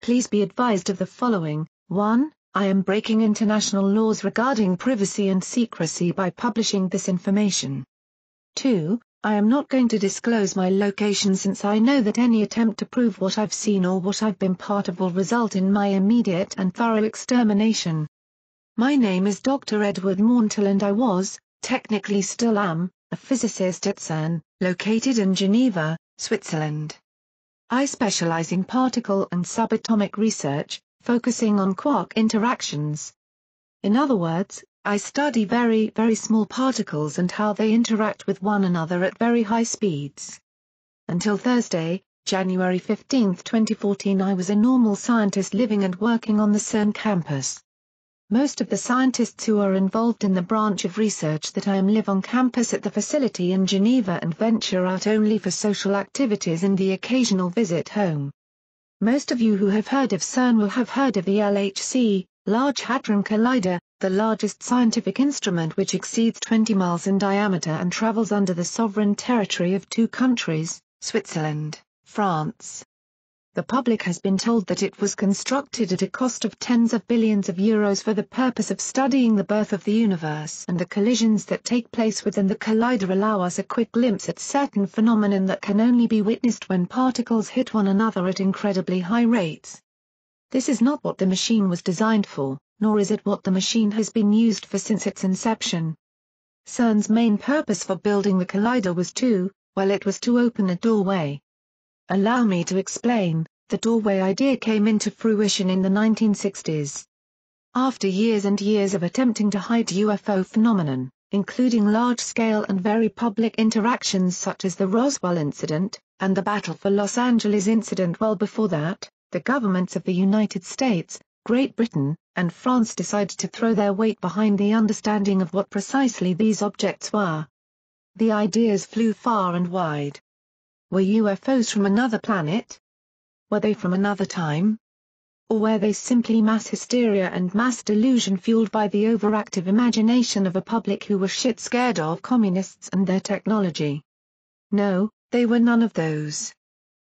Please be advised of the following. 1. I am breaking international laws regarding privacy and secrecy by publishing this information. 2. I am not going to disclose my location since I know that any attempt to prove what I've seen or what I've been part of will result in my immediate and thorough extermination. My name is Dr. Edward Mantill and I was, technically still am, a physicist at CERN, located in Geneva, Switzerland. I specialize in particle and subatomic research, focusing on quark interactions. In other words, I study very, very small particles and how they interact with one another at very high speeds. Until Thursday, January 15, 2014, I was a normal scientist living and working on the CERN campus. Most of the scientists who are involved in the branch of research that I am live on campus at the facility in Geneva and venture out only for social activities and the occasional visit home. Most of you who have heard of CERN will have heard of the LHC, Large Hadron Collider, the largest scientific instrument which exceeds 20 miles in diameter and travels under the sovereign territory of two countries, Switzerland, France. The public has been told that it was constructed at a cost of tens of billions of euros for the purpose of studying the birth of the universe, and the collisions that take place within the collider allow us a quick glimpse at certain phenomenon that can only be witnessed when particles hit one another at incredibly high rates. This is not what the machine was designed for, nor is it what the machine has been used for since its inception. CERN's main purpose for building the collider was to open a doorway. Allow me to explain. The doorway idea came into fruition in the 1960s. After years and years of attempting to hide UFO phenomenon, including large-scale and very public interactions such as the Roswell incident, and the Battle for Los Angeles incident well before that, the governments of the United States, Great Britain, and France decided to throw their weight behind the understanding of what precisely these objects were. The ideas flew far and wide. Were UFOs from another planet? Were they from another time? Or were they simply mass hysteria and mass delusion fueled by the overactive imagination of a public who were shit scared of communists and their technology? No, they were none of those.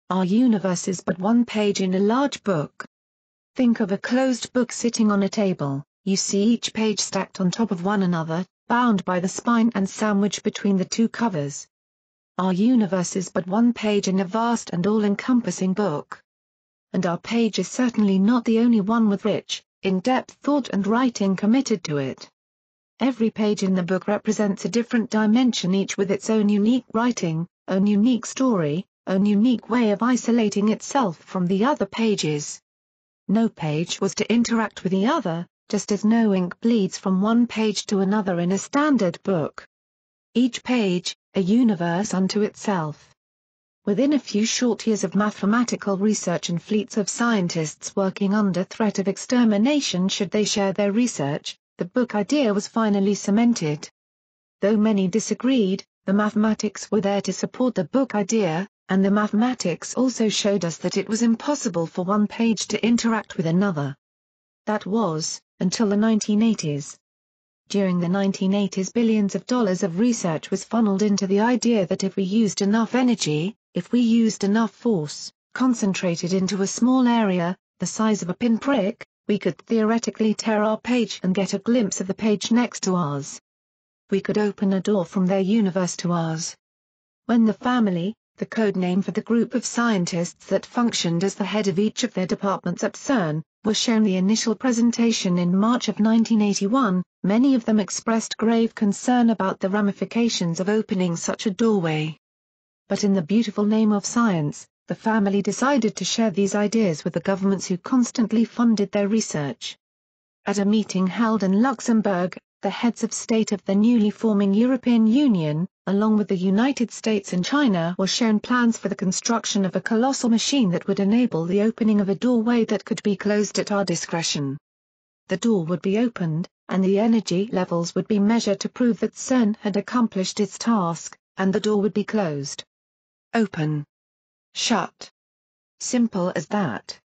Our universe is but one page in a large book. Think of a closed book sitting on a table. You see each page stacked on top of one another, bound by the spine and sandwiched between the two covers. Our universe is but one page in a vast and all-encompassing book. And our page is certainly not the only one with rich, in-depth thought and writing committed to it. Every page in the book represents a different dimension, each with its own unique writing, own unique story, own unique way of isolating itself from the other pages. No page was to interact with the other, just as no ink bleeds from one page to another in a standard book. Each page, a universe unto itself. Within a few short years of mathematical research and fleets of scientists working under threat of extermination should they share their research, the book idea was finally cemented. Though many disagreed, the mathematics were there to support the book idea, and the mathematics also showed us that it was impossible for one page to interact with another. That was, until the 1980s. During the 1980s, billions of dollars of research was funneled into the idea that if we used enough energy, if we used enough force, concentrated into a small area, the size of a pinprick, we could theoretically tear our page and get a glimpse of the page next to ours. We could open a door from their universe to ours. When the family, the code name for the group of scientists that functioned as the head of each of their departments at CERN, was shown the initial presentation in March of 1981, many of them expressed grave concern about the ramifications of opening such a doorway. But in the beautiful name of science, the family decided to share these ideas with the governments who constantly funded their research. At a meeting held in Luxembourg, the heads of state of the newly forming European Union, along with the United States and China, were shown plans for the construction of a colossal machine that would enable the opening of a doorway that could be closed at our discretion. The door would be opened, and the energy levels would be measured to prove that CERN had accomplished its task, and the door would be closed. Open. Shut. Simple as that.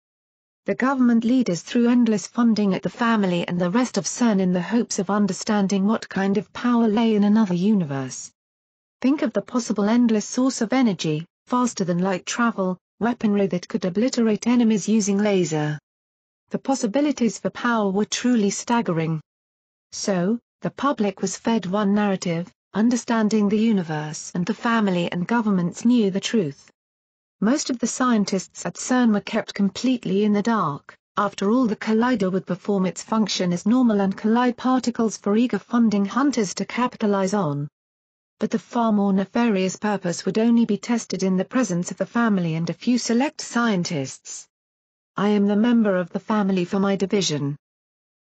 The government leaders threw endless funding at the family and the rest of CERN in the hopes of understanding what kind of power lay in another universe. Think of the possible endless source of energy, faster than light travel, weaponry that could obliterate enemies using laser. The possibilities for power were truly staggering. So, the public was fed one narrative: understanding the universe, and the family and governments knew the truth. Most of the scientists at CERN were kept completely in the dark. After all, the collider would perform its function as normal and collide particles for eager funding hunters to capitalize on. But the far more nefarious purpose would only be tested in the presence of the family and a few select scientists. I am the member of the family for my division.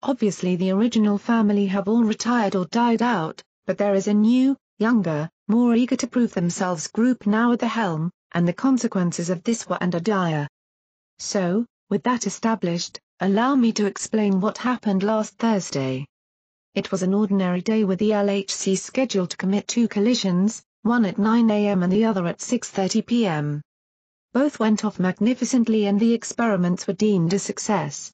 Obviously the original family have all retired or died out, but there is a new, younger, more eager to prove themselves group now at the helm, and the consequences of this were and are dire. So, with that established, allow me to explain what happened last Thursday. It was an ordinary day with the LHC scheduled to commit 2 collisions, one at 9 a.m. and the other at 6:30 p.m. Both went off magnificently and the experiments were deemed a success.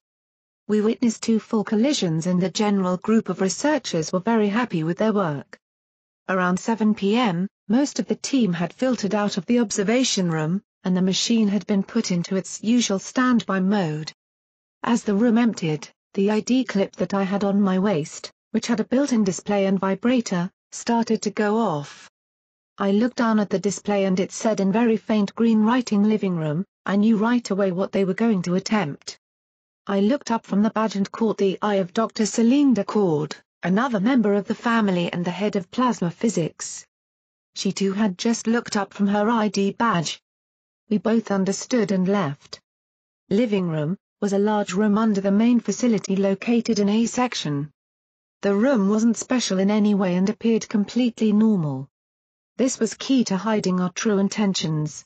We witnessed 2 full collisions and the general group of researchers were very happy with their work. Around 7 p.m., most of the team had filtered out of the observation room, and the machine had been put into its usual standby mode. As the room emptied, the ID clip that I had on my waist, which had a built-in display and vibrator, started to go off. I looked down at the display and it said in very faint green writing "living room." I knew right away what they were going to attempt. I looked up from the badge and caught the eye of Dr. Céline Decord, another member of the family and the head of plasma physics. She too had just looked up from her ID badge. We both understood and left. Living room was a large room under the main facility located in A section. The room wasn't special in any way and appeared completely normal. This was key to hiding our true intentions.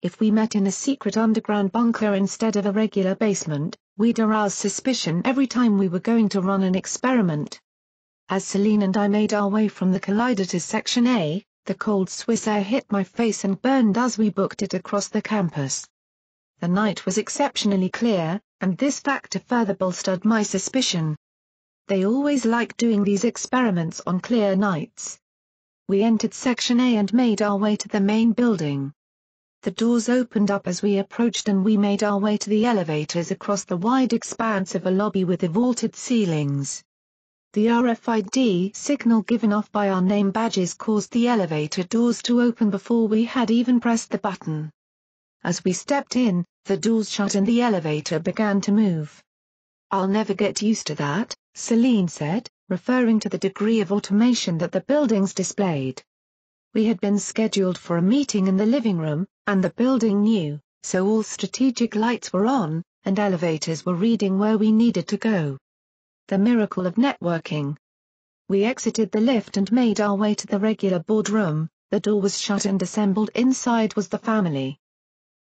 If we met in a secret underground bunker instead of a regular basement, we'd arouse suspicion every time we were going to run an experiment. As Céline and I made our way from the collider to Section A, the cold Swiss air hit my face and burned as we booked it across the campus. The night was exceptionally clear, and this factor further bolstered my suspicion. They always like doing these experiments on clear nights. We entered Section A and made our way to the main building. The doors opened up as we approached and we made our way to the elevators across the wide expanse of a lobby with the vaulted ceilings. The RFID signal given off by our name badges caused the elevator doors to open before we had even pressed the button. As we stepped in, the doors shut and the elevator began to move. "I'll never get used to that," Céline said, referring to the degree of automation that the buildings displayed. We had been scheduled for a meeting in the living room, and the building knew, so all strategic lights were on, and elevators were reading where we needed to go. The miracle of networking. We exited the lift and made our way to the regular boardroom. The door was shut and assembled inside was the family.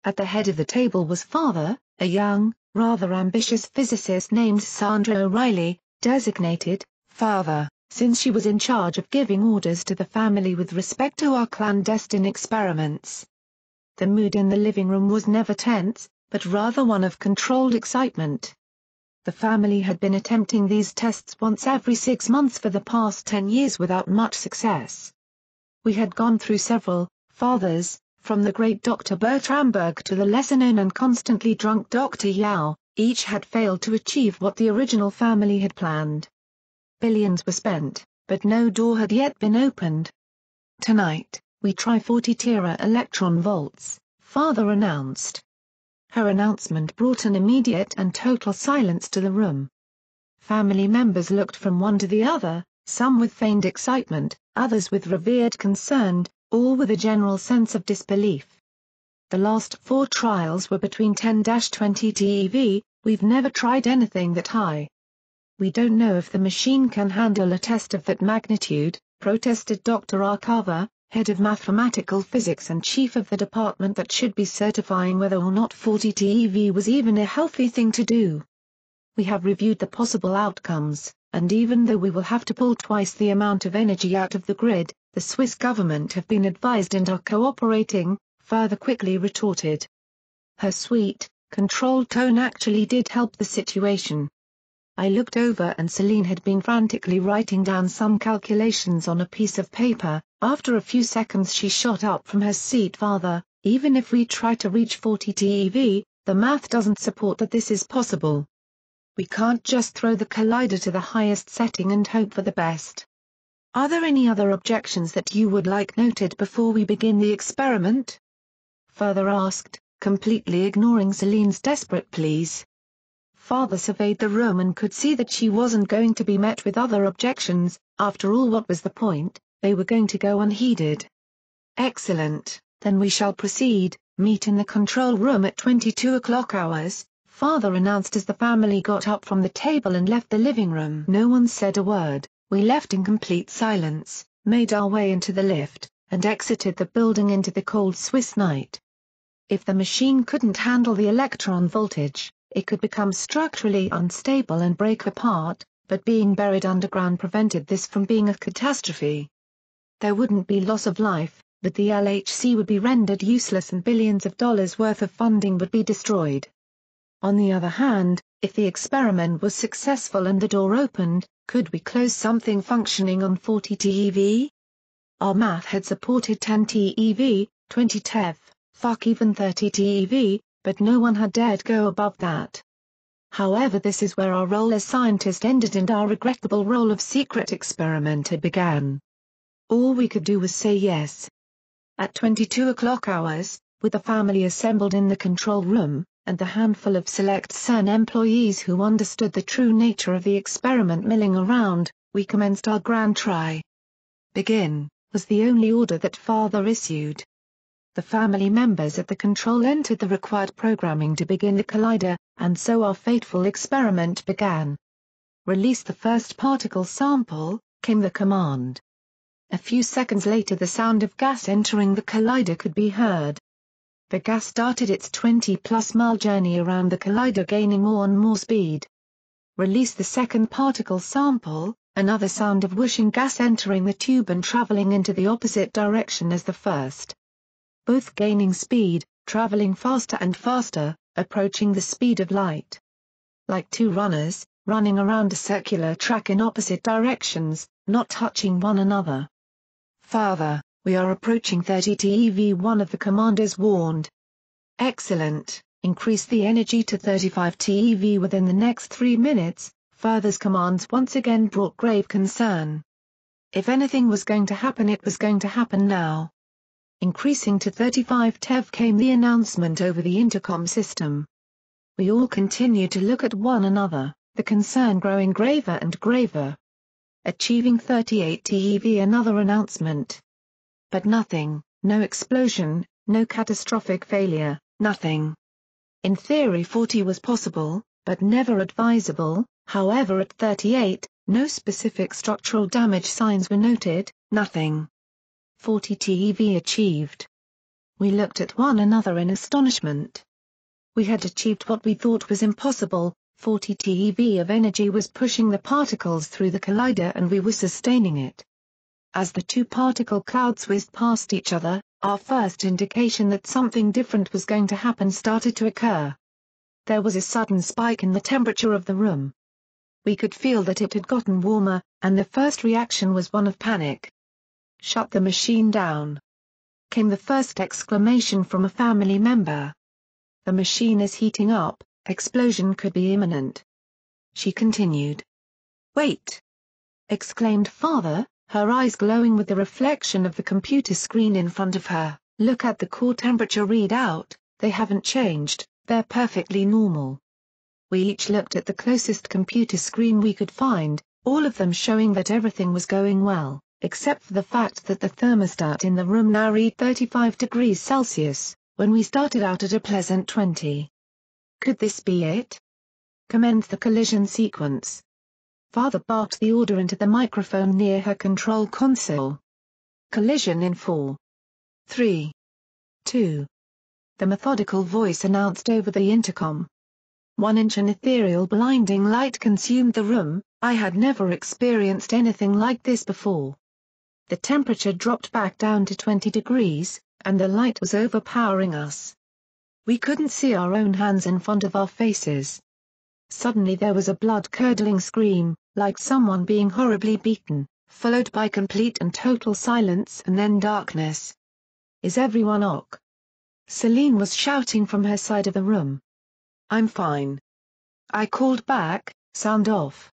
At the head of the table was Father, a young, rather ambitious physicist named Sandra O'Reilly, designated Father, since she was in charge of giving orders to the family with respect to our clandestine experiments. The mood in the living room was never tense, but rather one of controlled excitement. The family had been attempting these tests once every 6 months for the past 10 years without much success. We had gone through several fathers, from the great Dr. Bertramberg to the lesser-known and constantly drunk Dr. Yao. Each had failed to achieve what the original family had planned. Billions were spent, but no door had yet been opened. "Tonight, we try 40 tera electron volts," Father announced. Her announcement brought an immediate and total silence to the room. Family members looked from one to the other, some with feigned excitement, others with revered concern, all with a general sense of disbelief. The last 4 trials were between 10-20 TeV. We've never tried anything that high. We don't know if the machine can handle a test of that magnitude, protested Dr. Arcava, head of mathematical physics and chief of the department that should be certifying whether or not 40 TeV was even a healthy thing to do. We have reviewed the possible outcomes, and even though we will have to pull twice the amount of energy out of the grid, the Swiss government have been advised and are cooperating, Father quickly retorted. Her sweet, controlled tone actually did help the situation. I looked over and Céline had been frantically writing down some calculations on a piece of paper. After a few seconds she shot up from her seat. "Father, Even if we try to reach 40 TeV, the math doesn't support that this is possible. We can't just throw the collider to the highest setting and hope for the best. Are there any other objections that you would like noted before we begin the experiment? Father asked, completely ignoring Celine's desperate pleas. Father surveyed the room and could see that she wasn't going to be met with other objections. After all, what was the point? They were going to go unheeded. Excellent, then we shall proceed. Meet in the control room at 22 o'clock hours, Father announced as the family got up from the table and left the living room. No one said a word. We left in complete silence, made our way into the lift, and exited the building into the cold Swiss night. If the machine couldn't handle the electron voltage, it could become structurally unstable and break apart, but being buried underground prevented this from being a catastrophe. There wouldn't be loss of life, but the LHC would be rendered useless and billions of dollars worth of funding would be destroyed. On the other hand, if the experiment was successful and the door opened, could we close something functioning on 40 TeV? Our math had supported 10 TeV, 20 TeV, fuck even 30 TeV, but no one had dared go above that. However, this is where our role as scientist ended and our regrettable role of secret experimenter began. All we could do was say yes. At 22 o'clock hours, with the family assembled in the control room, and the handful of select CERN employees who understood the true nature of the experiment milling around, we commenced our grand try. Begin, was the only order that Father issued. The family members at the control entered the required programming to begin the collider, and so our fateful experiment began. Release the first particle sample, came the command. A few seconds later the sound of gas entering the collider could be heard. The gas started its 20-plus-mile journey around the collider, gaining more and more speed. Release the second particle sample, another sound of whooshing gas entering the tube and traveling into the opposite direction as the first. Both gaining speed, traveling faster and faster, approaching the speed of light. Like two runners, running around a circular track in opposite directions, not touching one another. Father, we are approaching 30 TeV, one of the commanders warned. Excellent, increase the energy to 35 TeV within the next 3 minutes. Father's commands once again brought grave concern. If anything was going to happen, it was going to happen now. Increasing to 35 TeV came the announcement over the intercom system. We all continued to look at one another, the concern growing graver and graver. Achieving 38 TeV, another announcement. But nothing, no explosion, no catastrophic failure, nothing. In theory 40 was possible, but never advisable. However, at 38, no specific structural damage signs were noted, nothing. 40 TeV achieved. We looked at one another in astonishment. We had achieved what we thought was impossible. 40 TeV of energy was pushing the particles through the collider and we were sustaining it. As the two particle clouds whizzed past each other, our first indication that something different was going to happen started to occur. There was a sudden spike in the temperature of the room. We could feel that it had gotten warmer, and the first reaction was one of panic. Shut the machine down, came the first exclamation from a family member. The machine is heating up. Explosion could be imminent. She continued. Wait! Exclaimed Father, her eyes glowing with the reflection of the computer screen in front of her. Look at the core temperature readout, they haven't changed, they're perfectly normal. We each looked at the closest computer screen we could find, all of them showing that everything was going well, except for the fact that the thermostat in the room now read 35 degrees Celsius, when we started out at a pleasant 20. Could this be it? Commence the collision sequence. Father barked the order into the microphone near her control console. Collision in 4, 3, 2. The methodical voice announced over the intercom. 1 inch an ethereal blinding light consumed the room. I had never experienced anything like this before. The temperature dropped back down to 20 degrees, and the light was overpowering us. We couldn't see our own hands in front of our faces. Suddenly there was a blood-curdling scream, like someone being horribly beaten, followed by complete and total silence and then darkness. Is everyone ok? Celine was shouting from her side of the room. "I'm fine." I called back, "Sound off."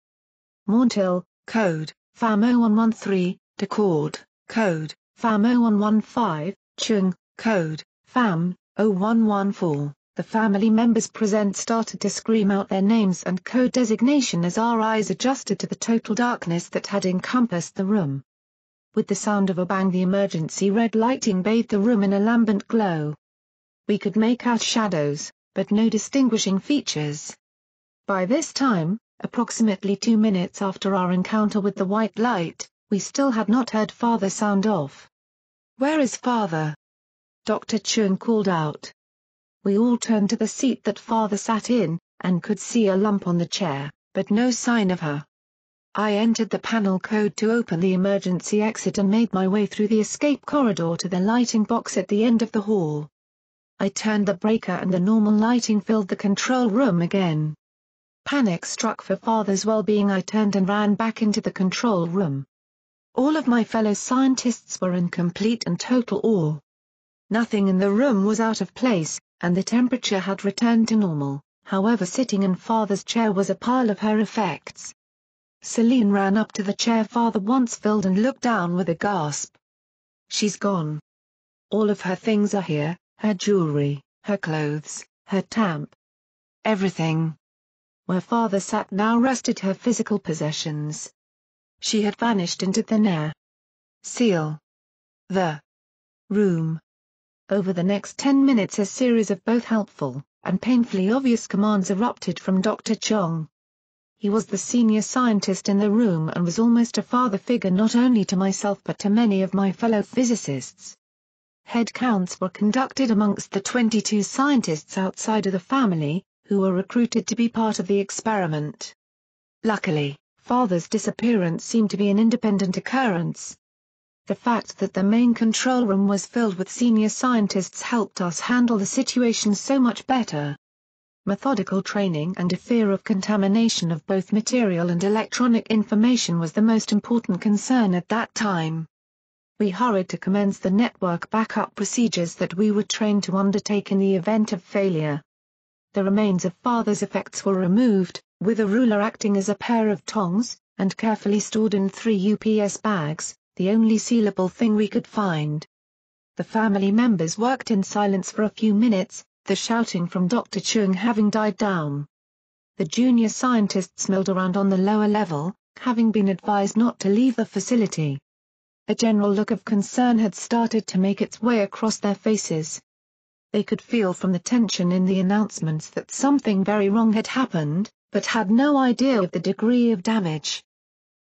Mantill, code, FAM 0113, Decord, code, FAM 0115, Chung, code, FAM 0114. The family members present started to scream out their names and code designation as our eyes adjusted to the total darkness that had encompassed the room. With the sound of a bang, the emergency red lighting bathed the room in a lambent glow. We could make out shadows, but no distinguishing features. By this time, approximately 2 minutes after our encounter with the white light, we still had not heard Father sound off. "Where is Father?" Dr. Chung called out. We all turned to the seat that Father sat in, and could see a lump on the chair, but no sign of her. I entered the panel code to open the emergency exit and made my way through the escape corridor to the lighting box at the end of the hall. I turned the breaker and the normal lighting filled the control room again. Panic struck for Father's well-being. I turned and ran back into the control room. All of my fellow scientists were in complete and total awe. Nothing in the room was out of place, and the temperature had returned to normal. However, sitting in Father's chair was a pile of her effects. Celine ran up to the chair Father once filled and looked down with a gasp. "She's gone. All of her things are here, her jewelry, her clothes, her tamp. Everything." Where Father sat now rested her physical possessions. She had vanished into thin air. "Seal the room." Over the next 10 minutes a series of both helpful, and painfully obvious commands erupted from Dr. Chung. He was the senior scientist in the room and was almost a father figure not only to myself but to many of my fellow physicists. Head counts were conducted amongst the 22 scientists outside of the family, who were recruited to be part of the experiment. Luckily, Father's disappearance seemed to be an independent occurrence. The fact that the main control room was filled with senior scientists helped us handle the situation so much better. Methodical training and a fear of contamination of both material and electronic information was the most important concern at that time. We hurried to commence the network backup procedures that we were trained to undertake in the event of failure. The remains of Father's effects were removed, with a ruler acting as a pair of tongs, and carefully stored in 3 UPS bags, the only sealable thing we could find. The family members worked in silence for a few minutes, the shouting from Dr. Chung having died down. The junior scientists milled around on the lower level, having been advised not to leave the facility. A general look of concern had started to make its way across their faces. They could feel from the tension in the announcements that something very wrong had happened, but had no idea of the degree of damage.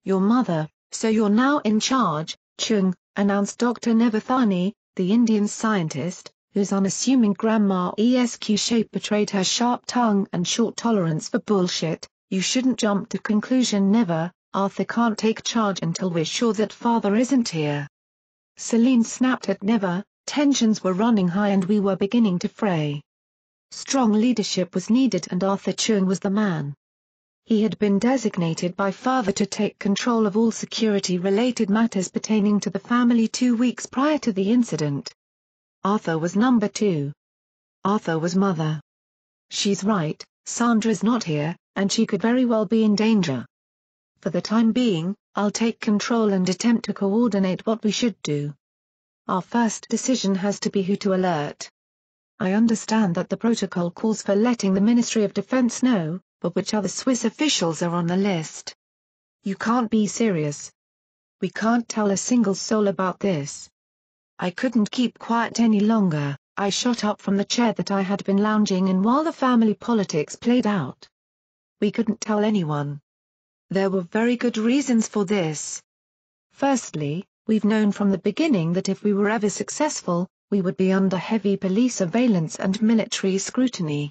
"Your mother, so you're now in charge, Chung," announced Dr. Nevathani, the Indian scientist, whose unassuming grandma ESQ shape betrayed her sharp tongue and short tolerance for bullshit. "You shouldn't jump to conclusion, Neva. Arthur can't take charge until we're sure that Father isn't here." Celine snapped at Neva. Tensions were running high and we were beginning to fray. Strong leadership was needed and Arthur Chung was the man. He had been designated by Father to take control of all security-related matters pertaining to the family 2 weeks prior to the incident. Arthur was number 2. Arthur was mother. "She's right, Sandra's not here, and she could very well be in danger. For the time being, I'll take control and attempt to coordinate what we should do. Our first decision has to be who to alert. I understand that the protocol calls for letting the Ministry of Defense know, but which other Swiss officials are on the list? You can't be serious. We can't tell a single soul about this." I couldn't keep quiet any longer. I shot up from the chair that I had been lounging in while the family politics played out. We couldn't tell anyone. There were very good reasons for this. Firstly, we've known from the beginning that if we were ever successful, we would be under heavy police surveillance and military scrutiny.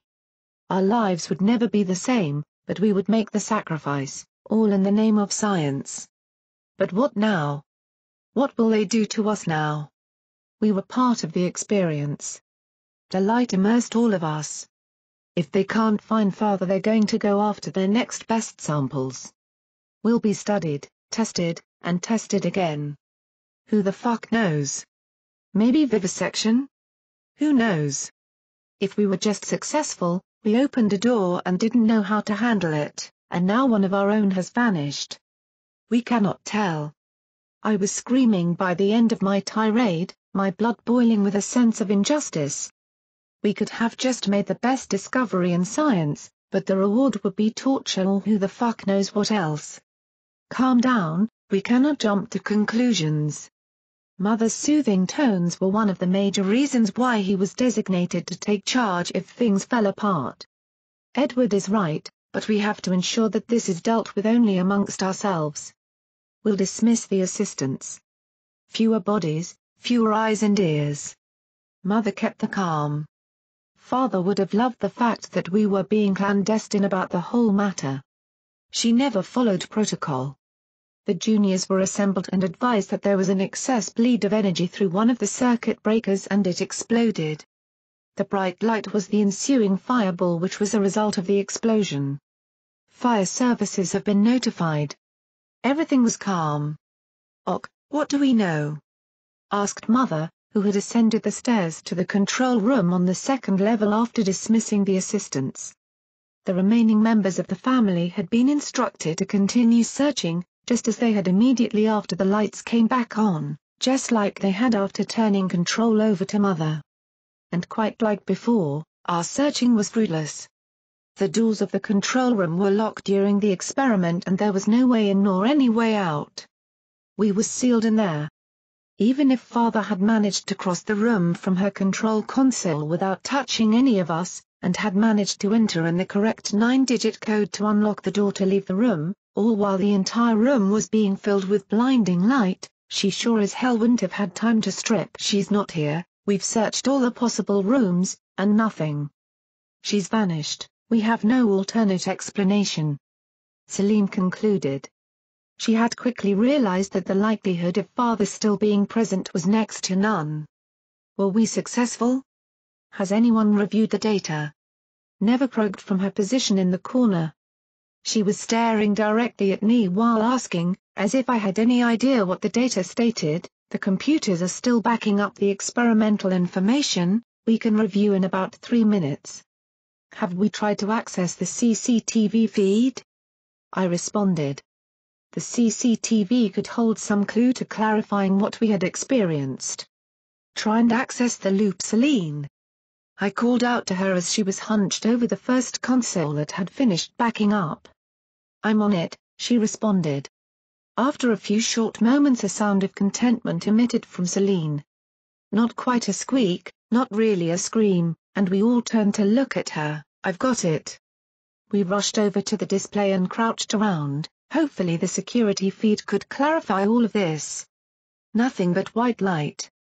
Our lives would never be the same, but we would make the sacrifice, all in the name of science. But what now? What will they do to us now? We were part of the experience. The light immersed all of us. If they can't find Father, they're going to go after their next best samples. We'll be studied, tested, and tested again. Who the fuck knows? Maybe vivisection? Who knows? If we were just successful, we opened a door and didn't know how to handle it, and now one of our own has vanished. We cannot tell. I was screaming by the end of my tirade, my blood boiling with a sense of injustice. We could have just made the best discovery in science, but the reward would be torture or who the fuck knows what else. Calm down, we cannot jump to conclusions. Mother's soothing tones were one of the major reasons why he was designated to take charge if things fell apart. Edward is right, but we have to ensure that this is dealt with only amongst ourselves. We'll dismiss the assistants. Fewer bodies, fewer eyes and ears. Mother kept the calm. Father would have loved the fact that we were being clandestine about the whole matter. She never followed protocol. The juniors were assembled and advised that there was an excess bleed of energy through one of the circuit breakers and it exploded. The bright light was the ensuing fireball which was a result of the explosion. Fire services have been notified. Everything was calm. "Ok, what do we know?" asked Mother, who had ascended the stairs to the control room on the second level after dismissing the assistants. The remaining members of the family had been instructed to continue searching, just as they had immediately after the lights came back on, just like they had after turning control over to Mother. And quite like before, our searching was fruitless. The doors of the control room were locked during the experiment and there was no way in nor any way out. We were sealed in there. Even if Father had managed to cross the room from her control console without touching any of us, and had managed to enter in the correct 9-digit code to unlock the door to leave the room, all while the entire room was being filled with blinding light, she sure as hell wouldn't have had time to strip. "She's not here, we've searched all the possible rooms, and nothing. She's vanished, we have no alternate explanation," Celine concluded. She had quickly realized that the likelihood of Father still being present was next to none. Were we successful? Has anyone reviewed the data? Never croaked from her position in the corner. She was staring directly at me while asking, as if I had any idea what the data stated, "The computers are still backing up the experimental information, we can review in about 3 minutes. Have we tried to access the CCTV feed?" I responded. The CCTV could hold some clue to clarifying what we had experienced. "Try and access the loop, Celine." I called out to her as she was hunched over the first console that had finished backing up. "I'm on it," she responded. After a few short moments a sound of contentment emitted from Celine. Not quite a squeak, not really a scream, and we all turned to look at her. "I've got it." We rushed over to the display and crouched around, hopefully the security feed could clarify all of this. Nothing but white light.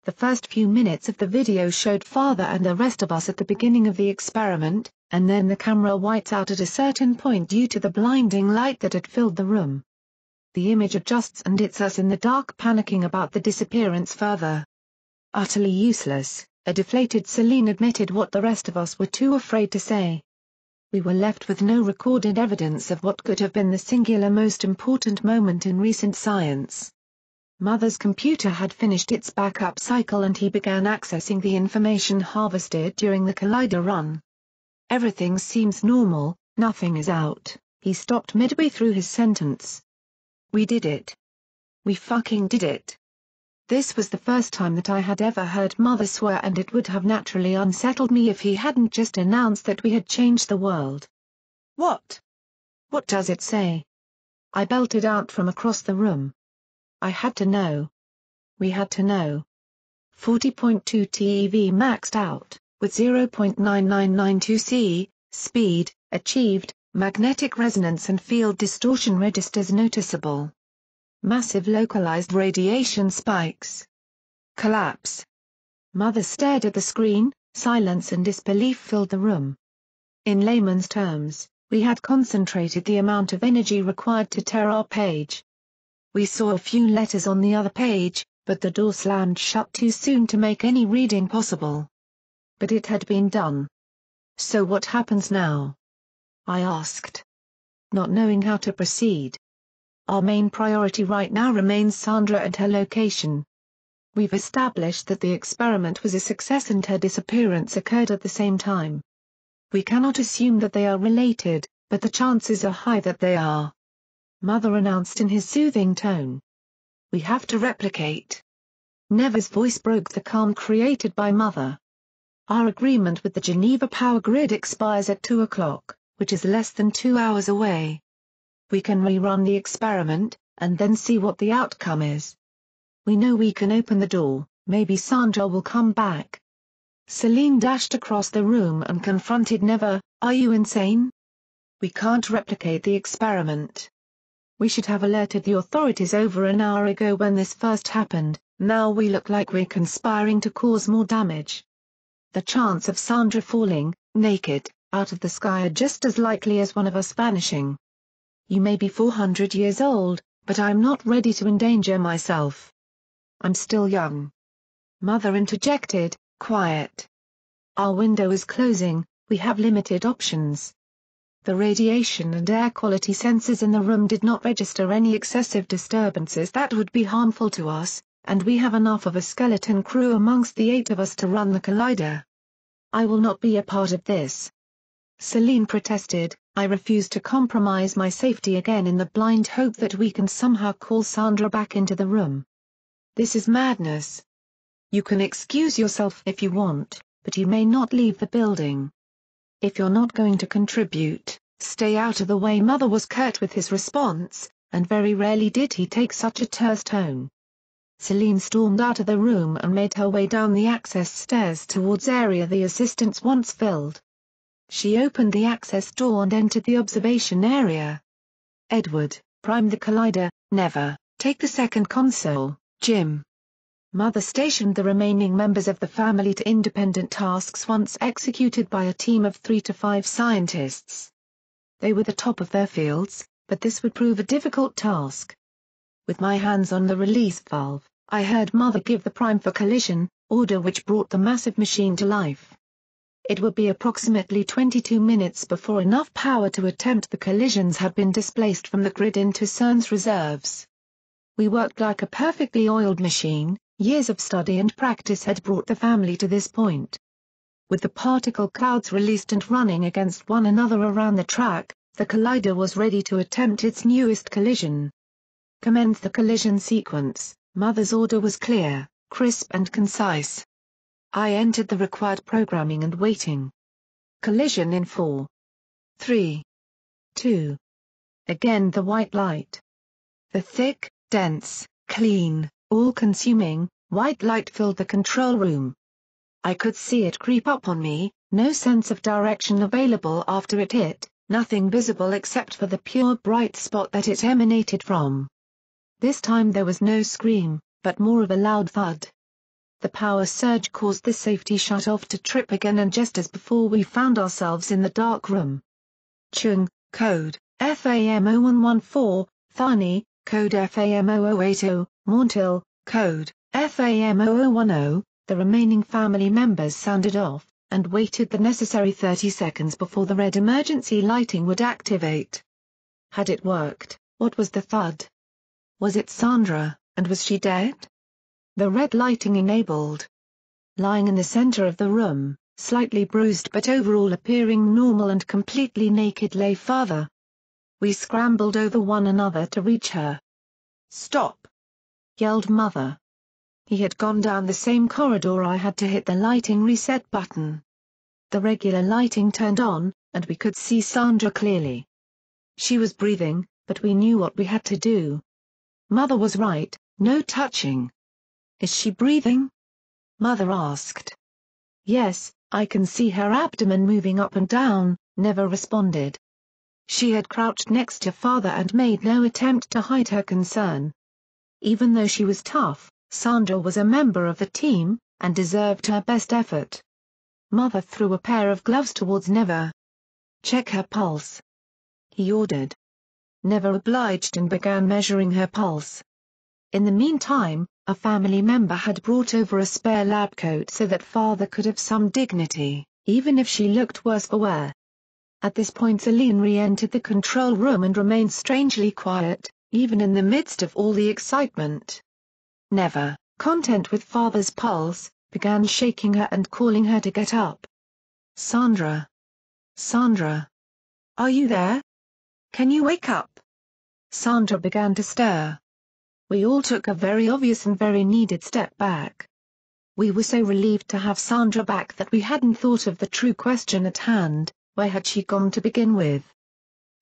The first few minutes of the video showed Father and the rest of us at the beginning of the experiment, and then the camera whites out at a certain point due to the blinding light that had filled the room. The image adjusts and it's us in the dark panicking about the disappearance further. Utterly useless, a deflated Celine admitted what the rest of us were too afraid to say. We were left with no recorded evidence of what could have been the singular most important moment in recent science. Mother's computer had finished its backup cycle and he began accessing the information harvested during the Collider run. "Everything seems normal, nothing is out," he stopped midway through his sentence. "We did it. We fucking did it." This was the first time that I had ever heard Mother swear and it would have naturally unsettled me if he hadn't just announced that we had changed the world. "What? What does it say?" I belted out from across the room. I had to know. We had to know. 40.2 TeV maxed out, with 0.9992 C, speed, achieved, magnetic resonance and field distortion registers noticeable. Massive localized radiation spikes. Collapse. Mother stared at the screen, silence and disbelief filled the room. In layman's terms, we had concentrated the amount of energy required to tear our page. We saw a few letters on the other page, but the door slammed shut too soon to make any reading possible. But it had been done. "So what happens now?" I asked. Not knowing how to proceed. "Our main priority right now remains Sandra and her location." We've established that the experiment was a success and her disappearance occurred at the same time. We cannot assume that they are related, but the chances are high that they are. Mother announced in his soothing tone. We have to replicate. Never's voice broke the calm created by Mother. Our agreement with the Geneva power grid expires at 2 o'clock, which is less than 2 hours away. We can rerun the experiment, and then see what the outcome is. We know we can open the door, maybe Sandra will come back. Celine dashed across the room and confronted Never. Are you insane? We can't replicate the experiment. We should have alerted the authorities over an hour ago when this first happened. Now we look like we're conspiring to cause more damage. The chance of Sandra falling, naked, out of the sky are just as likely as one of us vanishing. You may be 400 years old, but I'm not ready to endanger myself. I'm still young. Mother interjected, quiet. Our window is closing, we have limited options. The radiation and air quality sensors in the room did not register any excessive disturbances that would be harmful to us, and we have enough of a skeleton crew amongst the 8 of us to run the collider. I will not be a part of this. Celine protested, I refuse to compromise my safety again in the blind hope that we can somehow call Sandra back into the room. This is madness. You can excuse yourself if you want, but you may not leave the building. If you're not going to contribute, stay out of the way. Mother was curt with his response, and very rarely did he take such a terse tone. Celine stormed out of the room and made her way down the access stairs towards area the assistants once filled. She opened the access door and entered the observation area. Edward, prime the collider. Never, take the second console. Jim. Mother stationed the remaining members of the family to independent tasks once executed by a team of 3 to 5 scientists. They were the top of their fields, but this would prove a difficult task. With my hands on the release valve, I heard Mother give the prime for collision order, which brought the massive machine to life. It would be approximately 22 minutes before enough power to attempt the collisions had been displaced from the grid into CERN's reserves. We worked like a perfectly oiled machine. Years of study and practice had brought the family to this point. With the particle clouds released and running against one another around the track, the collider was ready to attempt its newest collision. Commence the collision sequence. Mother's order was clear, crisp and concise. I entered the required programming and waiting. Collision in 4, 3, 2. Again the white light. The thick, dense, clean, all-consuming, white light filled the control room. I could see it creep up on me, no sense of direction available after it hit, nothing visible except for the pure bright spot that it emanated from. This time there was no scream, but more of a loud thud. The power surge caused the safety shut-off to trip again, and just as before we found ourselves in the dark room. Chung, code, FAM0114, Thani, code FAM0080, Mantill, code, FAM0010, the remaining family members sounded off, and waited the necessary 30 seconds before the red emergency lighting would activate. Had it worked? What was the thud? Was it Sandra, and was she dead? The red lighting enabled. Lying in the center of the room, slightly bruised but overall appearing normal and completely naked, lay Father. We scrambled over one another to reach her. Stop! Yelled Mother. He had gone down the same corridor. I had to hit the lighting reset button. The regular lighting turned on, and we could see Sandra clearly. She was breathing, but we knew what we had to do. Mother was right, no touching. Is she breathing? Mother asked. Yes, I can see her abdomen moving up and down, Never responded. She had crouched next to Father and made no attempt to hide her concern. Even though she was tough, Sandra was a member of the team, and deserved her best effort. Mother threw a pair of gloves towards Never. Check her pulse. He ordered. Never obliged and began measuring her pulse. In the meantime, a family member had brought over a spare lab coat so that Father could have some dignity, even if she looked worse for wear. At this point Celine re-entered the control room and remained strangely quiet, even in the midst of all the excitement. Never, content with father's pulse, began shaking her and calling her to get up. Sandra. Sandra. Are you there? Can you wake up? Sandra began to stir. We all took a very obvious and very needed step back. We were so relieved to have Sandra back that we hadn't thought of the true question at hand: where had she gone to begin with?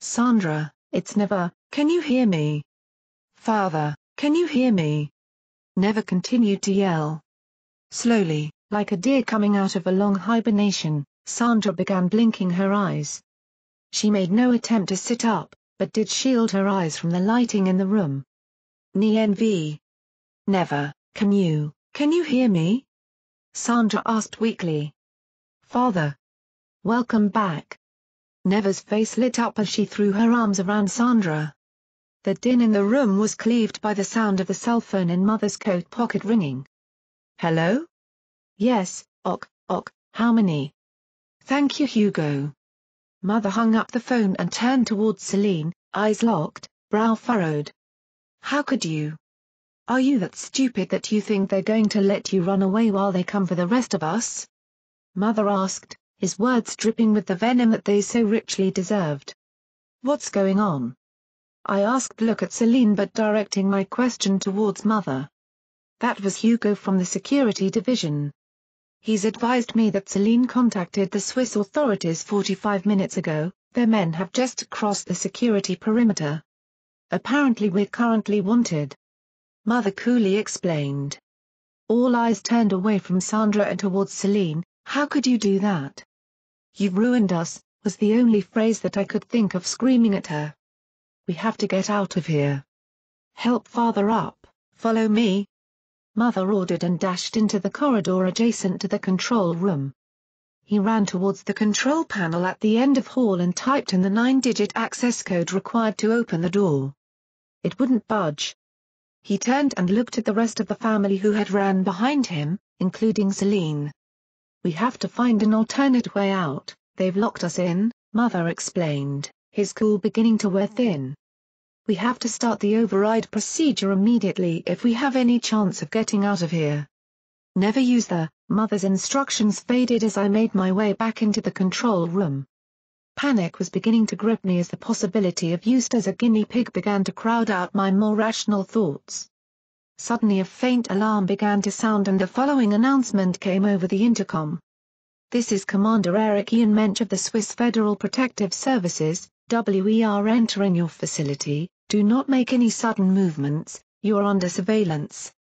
Sandra, it's Never, can you hear me? Father, can you hear me? Never continued to yell. Slowly, like a deer coming out of a long hibernation, Sandra began blinking her eyes. She made no attempt to sit up, but did shield her eyes from the lighting in the room. NV. Never, can you hear me? Sandra asked weakly. Father. Welcome back. Never's face lit up as she threw her arms around Sandra. The din in the room was cleaved by the sound of the cell phone in Mother's coat pocket ringing. Hello? Yes, ok, how many? Thank you, Hugo. Mother hung up the phone and turned towards Celine, eyes locked, brow furrowed. How could you? Are you that stupid that you think they're going to let you run away while they come for the rest of us? Mother asked, his words dripping with the venom that they so richly deserved. What's going on? I asked, look at Celine but directing my question towards Mother. That was Hugo from the security division. He's advised me that Celine contacted the Swiss authorities 45 minutes ago. Their men have just crossed the security perimeter. Apparently we're currently wanted. Mother coolly explained. All eyes turned away from Sandra and towards Celine. How could you do that? You've ruined us, was the only phrase that I could think of screaming at her. We have to get out of here. Help father up, follow me. Mother ordered and dashed into the corridor adjacent to the control room. He ran towards the control panel at the end of hall and typed in the 9-digit access code required to open the door. It wouldn't budge. He turned and looked at the rest of the family who had ran behind him, including Celine. We have to find an alternate way out, they've locked us in, Mother explained, his cool beginning to wear thin. We have to start the override procedure immediately if we have any chance of getting out of here. Never use the, Mother's instructions faded as I made my way back into the control room. Panic was beginning to grip me as the possibility of use as a guinea pig began to crowd out my more rational thoughts. Suddenly a faint alarm began to sound and the following announcement came over the intercom. This is Commander Eric Ian Mensch of the Swiss Federal Protective Services, WER entering your facility. Do not make any sudden movements, you are under surveillance.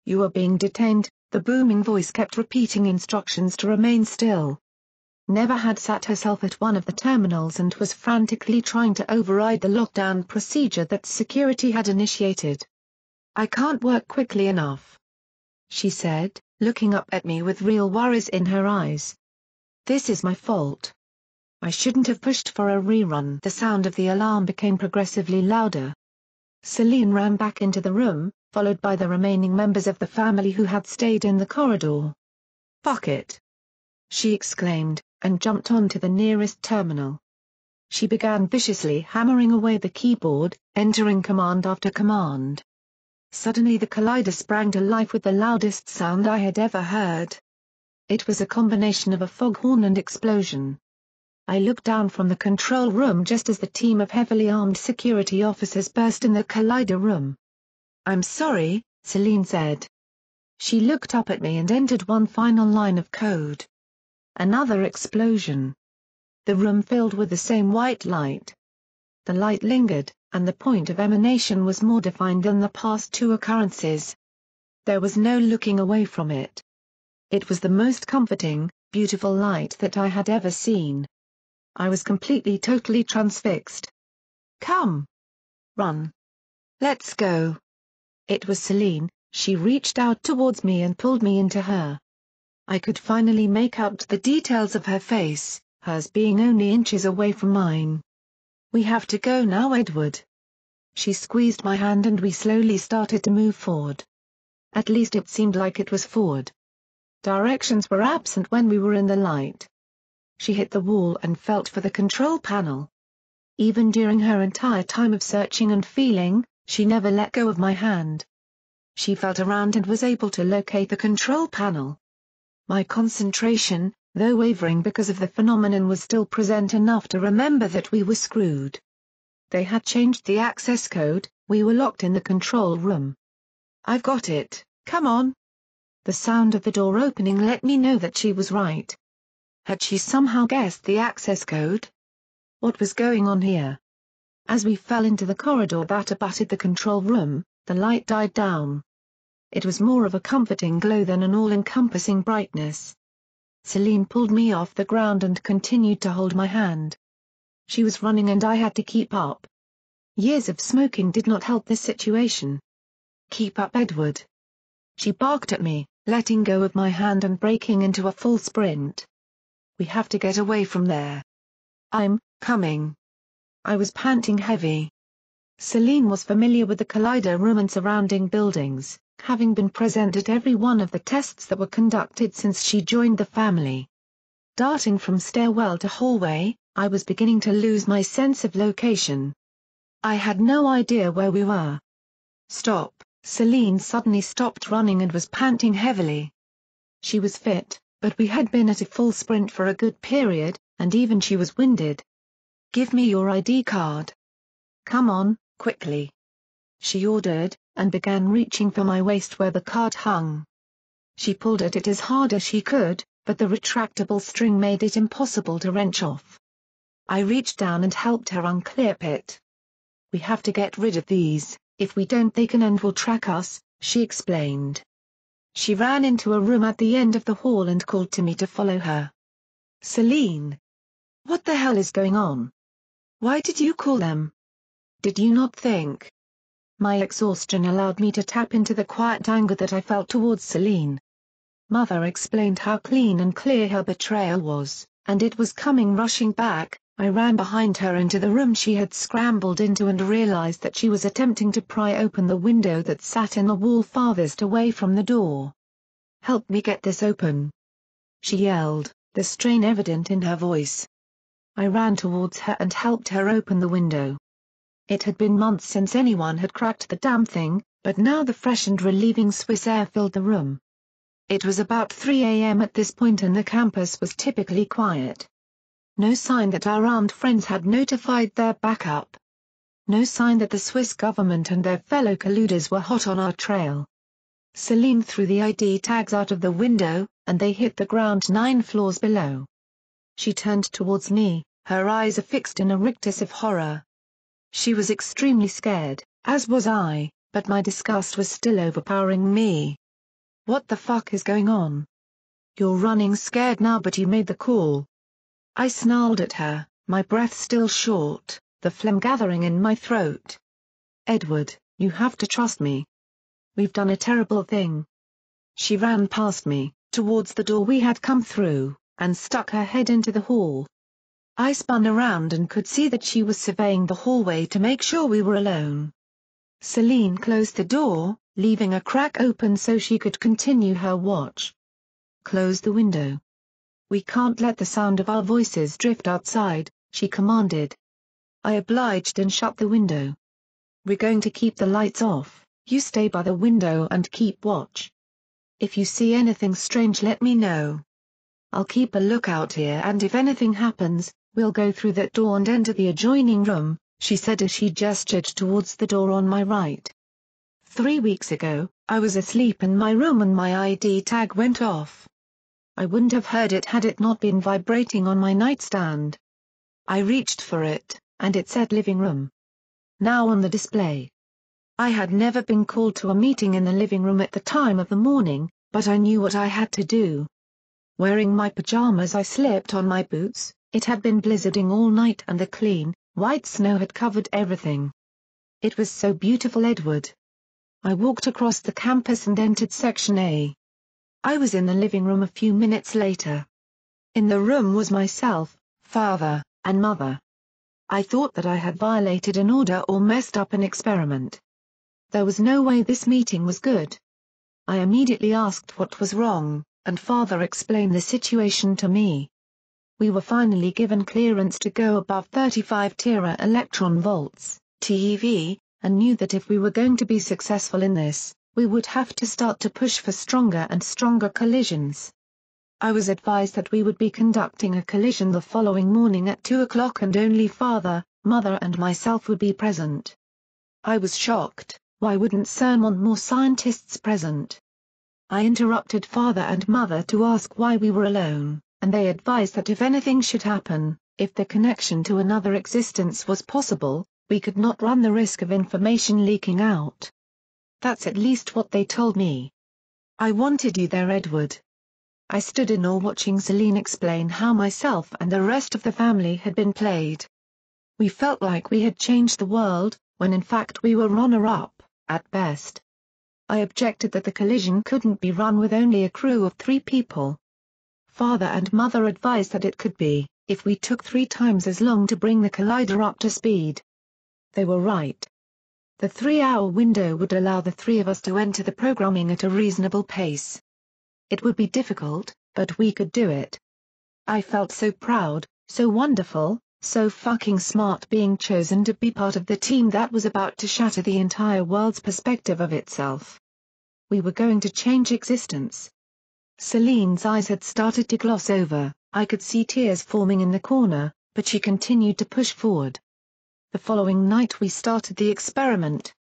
You are being detained, the booming voice kept repeating instructions to remain still. Never had sat herself at one of the terminals and was frantically trying to override the lockdown procedure that security had initiated. I can't work quickly enough, she said, looking up at me with real worries in her eyes. This is my fault. I shouldn't have pushed for a rerun. The sound of the alarm became progressively louder. Celine ran back into the room, followed by the remaining members of the family who had stayed in the corridor. Fuck it! She exclaimed, and jumped onto the nearest terminal. She began viciously hammering away the keyboard, entering command after command. Suddenly the collider sprang to life with the loudest sound I had ever heard. It was a combination of a foghorn and explosion. I looked down from the control room just as the team of heavily armed security officers burst in the collider room. I'm sorry, Celine said. She looked up at me and entered one final line of code. Another explosion. The room filled with the same white light. The light lingered, and the point of emanation was more defined than the past two occurrences. There was no looking away from it. It was the most comforting, beautiful light that I had ever seen. I was totally transfixed. Come. Run. Let's go. It was Celine. She reached out towards me and pulled me into her. I could finally make out the details of her face, hers being only inches away from mine. We have to go now, Edward. She squeezed my hand and we slowly started to move forward. At least it seemed like it was forward. Directions were absent when we were in the light. She hit the wall and felt for the control panel. Even during her entire time of searching and feeling, she never let go of my hand. She felt around and was able to locate the control panel. My concentration, though wavering because of the phenomenon, was still present enough to remember that we were screwed. They had changed the access code, we were locked in the control room. "I've got it, come on." The sound of the door opening let me know that she was right. Had she somehow guessed the access code? What was going on here? As we fell into the corridor that abutted the control room, the light died down. It was more of a comforting glow than an all-encompassing brightness. Celine pulled me off the ground and continued to hold my hand. She was running and I had to keep up. Years of smoking did not help this situation. "Keep up, Edward." She barked at me, letting go of my hand and breaking into a full sprint. "We have to get away from there." "I'm coming." I was panting heavy. Celine was familiar with the Collider room and surrounding buildings, having been present at every one of the tests that were conducted since she joined the family. Darting from stairwell to hallway, I was beginning to lose my sense of location. I had no idea where we were. "Stop." Celine suddenly stopped running and was panting heavily. She was fit, but we had been at a full sprint for a good period, and even she was winded. "Give me your ID card." "Come on, quickly," she ordered, and began reaching for my waist where the card hung. She pulled at it as hard as she could, but the retractable string made it impossible to wrench off. I reached down and helped her unclip it. "We have to get rid of these, if we don't they can and will track us," she explained. She ran into a room at the end of the hall and called to me to follow her. "Celine! What the hell is going on? Why did you call them? Did you not think?" My exhaustion allowed me to tap into the quiet anger that I felt towards Celine. Mother explained how clean and clear her betrayal was, and it was coming rushing back. I ran behind her into the room she had scrambled into and realized that she was attempting to pry open the window that sat in the wall farthest away from the door. "Help me get this open," she yelled, the strain evident in her voice. I ran towards her and helped her open the window. It had been months since anyone had cracked the damn thing, but now the fresh and relieving Swiss air filled the room. It was about 3 a.m. at this point and the campus was typically quiet. No sign that our armed friends had notified their backup. No sign that the Swiss government and their fellow colluders were hot on our trail. Celine threw the ID tags out of the window, and they hit the ground 9 floors below. She turned towards me, her eyes affixed in a rictus of horror. She was extremely scared, as was I, but my disgust was still overpowering me. "What the fuck is going on? You're running scared now but you made the call." I snarled at her, my breath still short, the phlegm gathering in my throat. "Edward, you have to trust me. We've done a terrible thing." She ran past me, towards the door we had come through, and stuck her head into the hall. I spun around and could see that she was surveying the hallway to make sure we were alone. Celine closed the door, leaving a crack open so she could continue her watch. "Close the window. We can't let the sound of our voices drift outside," she commanded. I obliged and shut the window. "We're going to keep the lights off, you stay by the window and keep watch. If you see anything strange let me know. I'll keep a lookout here and if anything happens, we'll go through that door and enter the adjoining room," she said as she gestured towards the door on my right. 3 weeks ago, I was asleep in my room and my ID tag went off. I wouldn't have heard it had it not been vibrating on my nightstand. I reached for it, and it said living room. Now on the display. I had never been called to a meeting in the living room at the time of the morning, but I knew what I had to do. Wearing my pajamas I slipped on my boots. It had been blizzarding all night and the clean, white snow had covered everything. It was so beautiful, Edward. I walked across the campus and entered Section A. I was in the living room a few minutes later. In the room was myself, father, and mother. I thought that I had violated an order or messed up an experiment. There was no way this meeting was good. I immediately asked what was wrong, and father explained the situation to me. We were finally given clearance to go above 35 tera electron volts, TeV, and knew that if we were going to be successful in this, We would have to start to push for stronger and stronger collisions. I was advised that we would be conducting a collision the following morning at 2 o'clock and only father, mother and myself would be present. I was shocked. Why wouldn't CERN want more scientists present? I interrupted father and mother to ask why we were alone, and they advised that if anything should happen, if the connection to another existence was possible, we could not run the risk of information leaking out. That's at least what they told me. I wanted you there, Edward. I stood in awe watching Celine explain how myself and the rest of the family had been played. We felt like we had changed the world, when in fact we were runner-up, at best. I objected that the collision couldn't be run with only a crew of 3 people. Father and mother advised that it could be, if we took 3 times as long to bring the collider up to speed. They were right. The 3-hour window would allow the 3 of us to enter the programming at a reasonable pace. It would be difficult, but we could do it. I felt so proud, so wonderful, so fucking smart being chosen to be part of the team that was about to shatter the entire world's perspective of itself. We were going to change existence. Celine's eyes had started to gloss over, I could see tears forming in the corner, but she continued to push forward. The following night we started the experiment.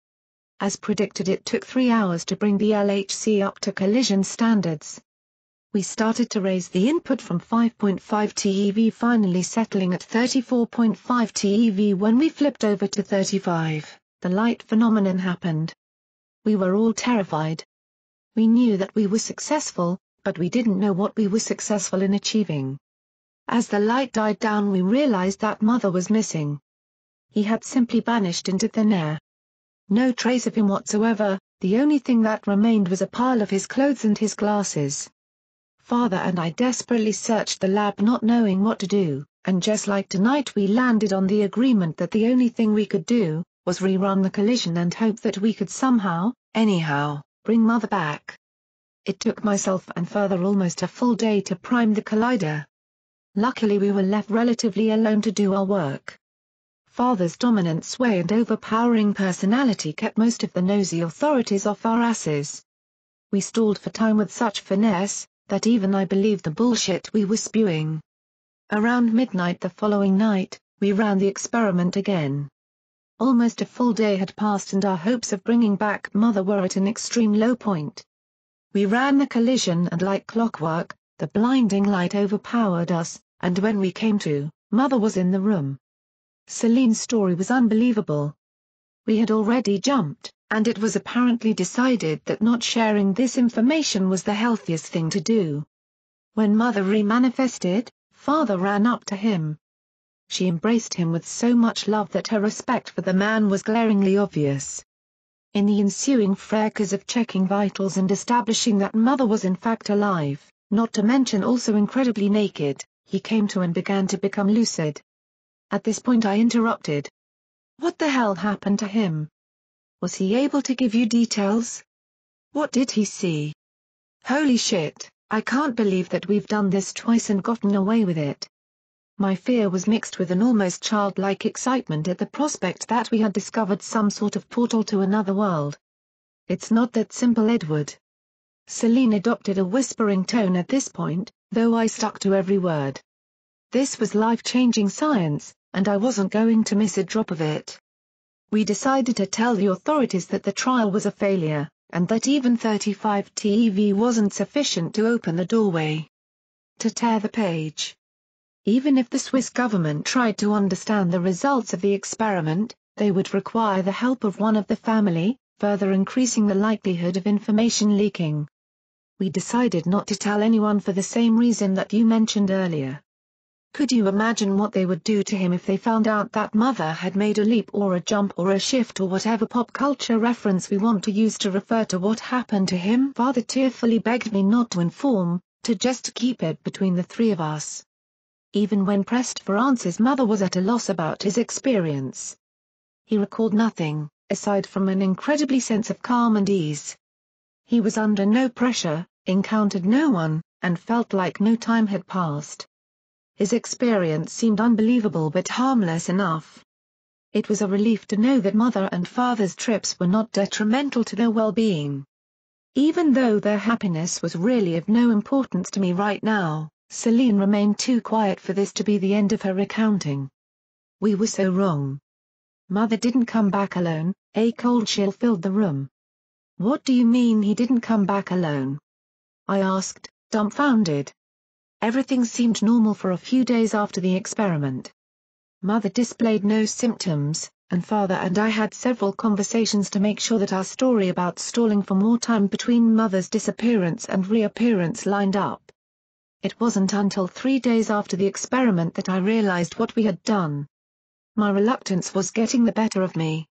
As predicted, it took 3 hours to bring the LHC up to collision standards. We started to raise the input from 5.5 TeV, finally settling at 34.5 TeV. When we flipped over to 35, the light phenomenon happened. We were all terrified. We knew that we were successful, but we didn't know what we were successful in achieving. As the light died down, we realized that Mother was missing. He had simply vanished into thin air. No trace of him whatsoever, the only thing that remained was a pile of his clothes and his glasses. Father and I desperately searched the lab not knowing what to do, and just like tonight we landed on the agreement that the only thing we could do, was rerun the collision and hope that we could somehow, anyhow, bring Mother back. It took myself and Father almost a full day to prime the collider. Luckily we were left relatively alone to do our work. Father's dominant sway and overpowering personality kept most of the nosy authorities off our asses. We stalled for time with such finesse, that even I believed the bullshit we were spewing. Around midnight the following night, we ran the experiment again. Almost a full day had passed and our hopes of bringing back Mother were at an extreme low point. We ran the collision and like clockwork, the blinding light overpowered us, and when we came to, Mother was in the room. Celine's story was unbelievable. We had already jumped, and it was apparently decided that not sharing this information was the healthiest thing to do. When Mother re-manifested, Father ran up to him. She embraced him with so much love that her respect for the man was glaringly obvious. In the ensuing fracas of checking vitals and establishing that Mother was in fact alive, not to mention also incredibly naked, he came to and began to become lucid. At this point I interrupted. What the hell happened to him? Was he able to give you details? What did he see? Holy shit, I can't believe that we've done this twice and gotten away with it. My fear was mixed with an almost childlike excitement at the prospect that we had discovered some sort of portal to another world. It's not that simple, Edward. Celine adopted a whispering tone at this point, though I stuck to every word. This was life-changing science, and I wasn't going to miss a drop of it. We decided to tell the authorities that the trial was a failure, and that even 35 TeV wasn't sufficient to open the doorway. To tear the page. Even if the Swiss government tried to understand the results of the experiment, they would require the help of one of the family, further increasing the likelihood of information leaking. We decided not to tell anyone for the same reason that you mentioned earlier. Could you imagine what they would do to him if they found out that Mother had made a leap or a jump or a shift or whatever pop culture reference we want to use to refer to what happened to him? Father tearfully begged me not to inform, to just keep it between the 3 of us. Even when pressed for answers, Mother was at a loss about his experience. He recalled nothing, aside from an incredibly sense of calm and ease. He was under no pressure, encountered no one, and felt like no time had passed. His experience seemed unbelievable but harmless enough. It was a relief to know that Mother and Father's trips were not detrimental to their well-being. Even though their happiness was really of no importance to me right now, Celine remained too quiet for this to be the end of her recounting. We were so wrong. Mother didn't come back alone. A cold chill filled the room. What do you mean he didn't come back alone? I asked, dumbfounded. Everything seemed normal for a few days after the experiment. Mother displayed no symptoms, and Father and I had several conversations to make sure that our story about stalling for more time between Mother's disappearance and reappearance lined up. It wasn't until 3 days after the experiment that I realized what we had done. My reluctance was getting the better of me.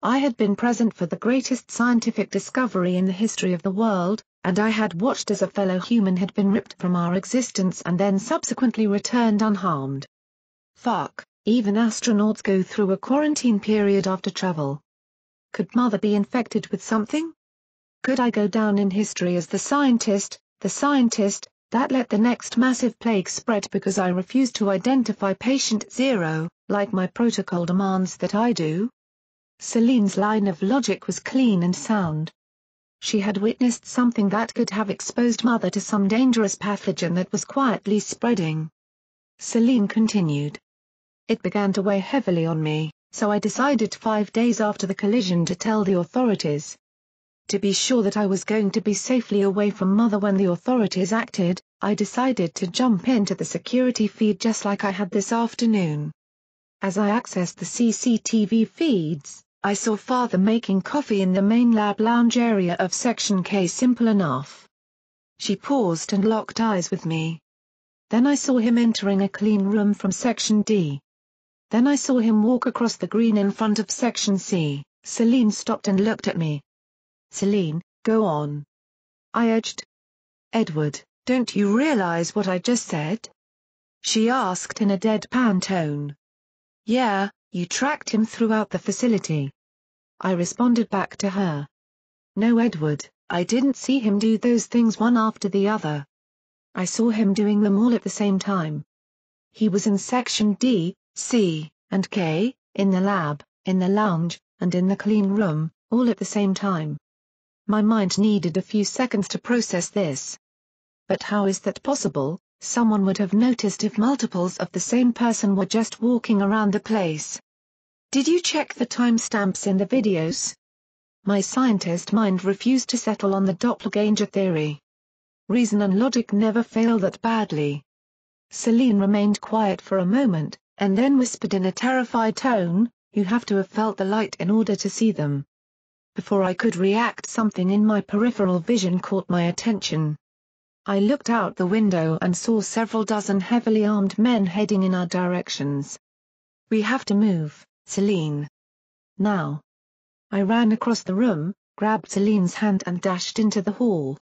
I had been present for the greatest scientific discovery in the history of the world, and I had watched as a fellow human had been ripped from our existence and then subsequently returned unharmed. Fuck, even astronauts go through a quarantine period after travel. Could Mother be infected with something? Could I go down in history as the scientist, that let the next massive plague spread because I refused to identify patient zero, like my protocol demands that I do? Celine's line of logic was clean and sound. She had witnessed something that could have exposed Mother to some dangerous pathogen that was quietly spreading. Celine continued. It began to weigh heavily on me, so I decided 5 days after the collision to tell the authorities. To be sure that I was going to be safely away from Mother when the authorities acted, I decided to jump into the security feed just like I had this afternoon. As I accessed the CCTV feeds, I saw Father making coffee in the main lab lounge area of Section K. Simple enough. She paused and locked eyes with me. Then I saw him entering a clean room from Section D. Then I saw him walk across the green in front of Section C. Celine stopped and looked at me. Celine, go on. I urged. Edward, don't you realize what I just said? She asked in a deadpan tone. Yeah, you tracked him throughout the facility. I responded back to her. No, Edward, I didn't see him do those things one after the other. I saw him doing them all at the same time. He was in Section D, C, and K, in the lab, in the lounge, and in the clean room, all at the same time. My mind needed a few seconds to process this. But how is that possible? Someone would have noticed if multiples of the same person were just walking around the place. Did you check the timestamps in the videos? My scientist mind refused to settle on the doppelganger theory. Reason and logic never fail that badly. Celine remained quiet for a moment, and then whispered in a terrified tone, "You have to have felt the light in order to see them." Before I could react, something in my peripheral vision caught my attention. I looked out the window and saw several dozen heavily armed men heading in our directions. "We have to move, Celine. Now." I ran across the room, grabbed Celine's hand and dashed into the hall.